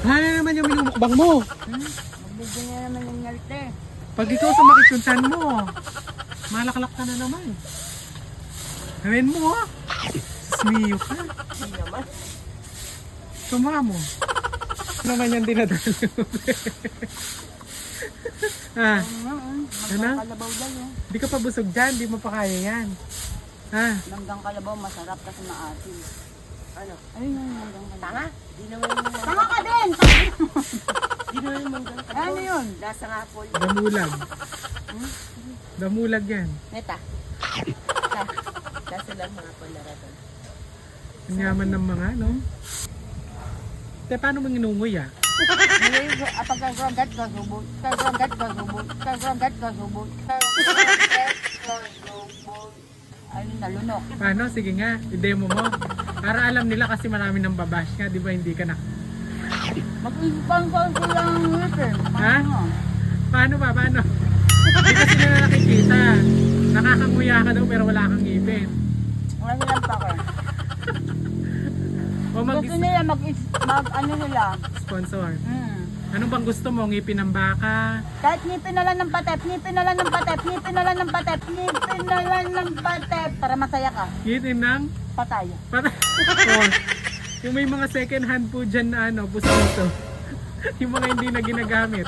Ano naman yung minumukbang mo? Magbigyan niya naman yung ngalte. Pag ikaw sumakit yung tiyan mo, malaklak ka na naman. Gawin mo ha. Smiyo ka. Hindi naman. Sumama mo. Ano naman yan dinadalo? Ah, ano? Kalabaw daw yun. Di ka pa busog dyan, di mo pa kaya yan. Ha? Langgang kalabaw masarap kasi maasim. Ano? Ayun yung langgang kalabaw. Tanga? Di naman yung Tanga ka din! Di naman yung manggang kalabaw. Ano yun? Lasa nga po. Damulag. Damulag yan. Neta. Lasa lang mga panaratan. Ang yaman ng mga, no? Te, paano mo nginungoy ah? Pagkagrangat gasubot. Kagrangat gasubot. Kagrangat gasubot. Kagrangat gasubot. Ayun, nalunok. Paano? Sige nga, i-demo mo. Para alam nila kasi marami nang babash nga, di ba hindi ka na... Mag-isipang ko lang ngipin. Ha? Paano ba? Paano? Hindi kasi nila nakikita. Nakakanguya ka daw pero wala kang ngipin. Wala silang pake. O Gusto nila ano nila. sponsor. Hmm. Ano bang gusto mo? Ngipin ng baka? Kahit ngipin na lang ng patep, ngipin na lang ng patep, ngipin na lang ng patep, ngipin na lang ng patep. Para masaya ka. Ngipin ng... Patay. Para... Oh, yung may mga second hand po dyan na ano, pusto. Yung mga hindi na ginagamit.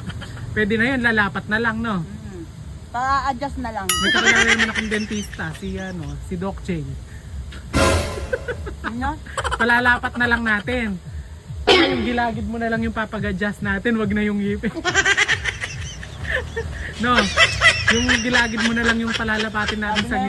Pwede na yun, lalapat na lang, no? Hmm. Pa-adjust na lang. May kakilala naman akong dentista, si Doc Cheng. Ano? Palalapat na lang natin. Yung gilagid mo na lang yung papag-adjust natin, wag na yung ngipin. No, yung gilagid mo na lang yung palalapatin natin sa